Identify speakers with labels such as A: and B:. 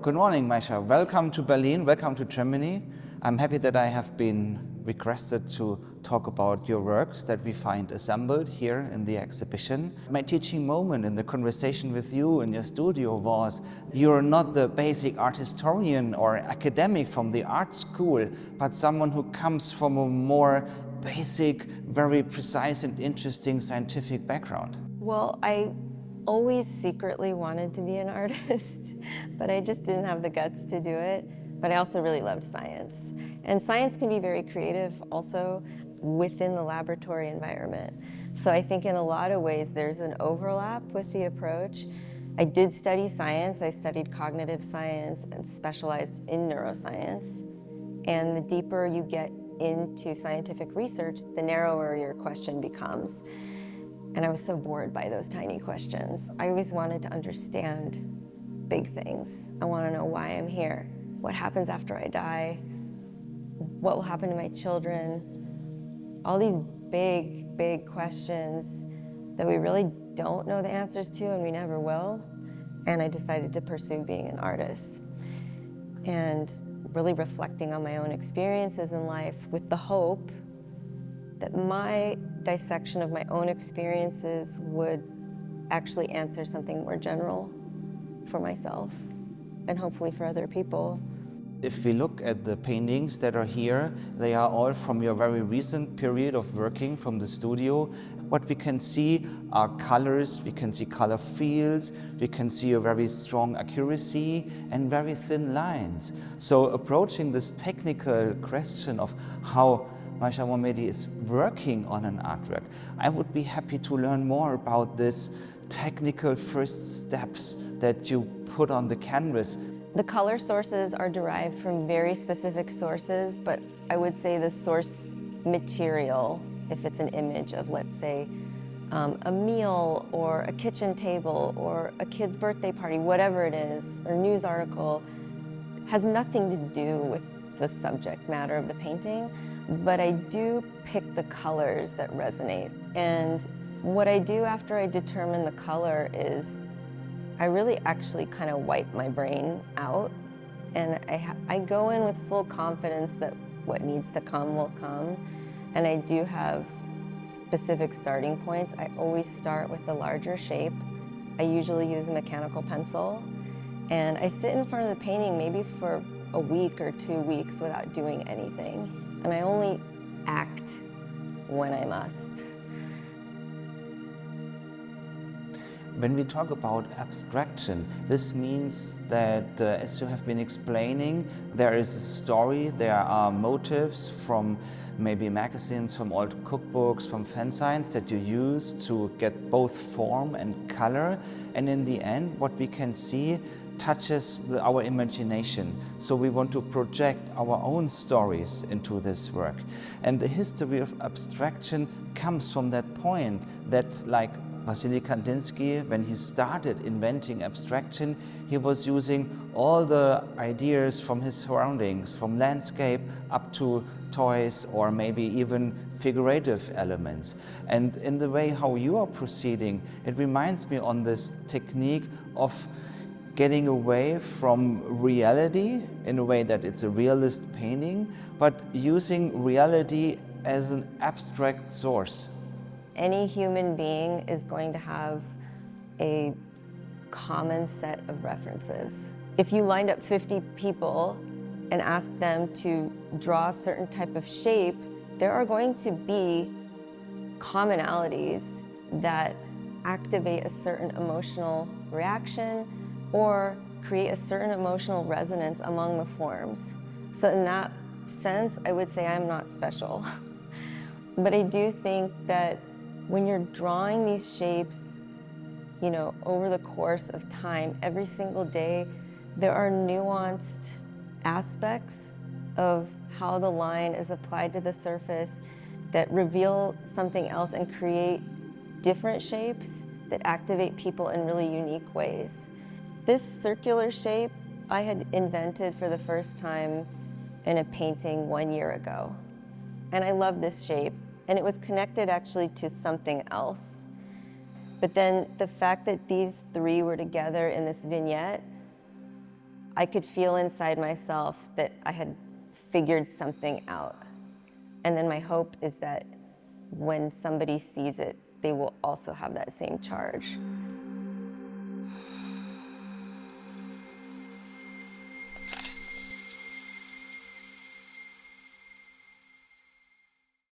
A: Good morning, Maysha. Welcome to Berlin, welcome to Germany. I'm happy that I have been requested to talk about your works that we find assembled here in the exhibition. My teaching moment in the conversation with you in your studio was, you're not the basic art historian or academic from the art school, but someone who comes from a more basic, very precise and interesting scientific background.
B: Well, I always secretly wanted to be an artist, but I just didn't have the guts to do it. But I also really loved science. And science can be very creative also within the laboratory environment. So I think in a lot of ways there's an overlap with the approach. I did study science. I studied cognitive science and specialized in neuroscience. And the deeper you get into scientific research, the narrower your question becomes. And I was so bored by those tiny questions. I always wanted to understand big things. I want to know why I'm here. What happens after I die? What will happen to my children? All these big, big questions that we really don't know the answers to, and we never will. And I decided to pursue being an artist and really reflecting on my own experiences in life with the hope that my dissection of my own experiences would actually answer something more general for myself and hopefully for other people.
A: If we look at the paintings that are here, they are all from your very recent period of working from the studio. What we can see are colors, we can see color fields, we can see a very strong accuracy and very thin lines. So approaching this technical question of how Maysha Mohamedi is working on an artwork, I would be happy to learn more about this technical first steps that you put on the canvas.
B: The color sources are derived from very specific sources, but I would say the source material, if it's an image of, let's say, a meal or a kitchen table or a kid's birthday party, whatever it is, or news article, has nothing to do with the subject matter of the painting, but I do pick the colors that resonate. And what I do after I determine the color is I really actually kind of wipe my brain out, and I go in with full confidence that what needs to come will come, and I do have specific starting points. I always start with the larger shape. I usually use a mechanical pencil, and I sit in front of the painting maybe for a week or 2 weeks without doing anything, and I only act when I must.
A: When we talk about abstraction, this means that, as you have been explaining, there is a story, there are motives from maybe magazines, from old cookbooks, from fanzines that you use to get both form and color. And in the end, what we can see touches our imagination. So we want to project our own stories into this work. And the history of abstraction comes from that point that, like Wassily Kandinsky, when he started inventing abstraction, he was using all the ideas from his surroundings, from landscape up to toys or maybe even figurative elements. And in the way how you are proceeding, it reminds me on this technique of getting away from reality in a way that it's a realist painting, but using reality as an abstract source.
B: Any human being is going to have a common set of references. If you lined up 50 people and asked them to draw a certain type of shape, there are going to be commonalities that activate a certain emotional reaction or create a certain emotional resonance among the forms. So in that sense, I would say I'm not special. But I do think that when you're drawing these shapes, over the course of time, every single day, there are nuanced aspects of how the line is applied to the surface that reveal something else and create different shapes that activate people in really unique ways. This circular shape I had invented for the first time in a painting 1 year ago. And I love this shape. And it was connected actually to something else. But then the fact that these three were together in this vignette I could feel inside myself that I had figured something out. And then my hope is that when somebody sees it, they will also have that same charge.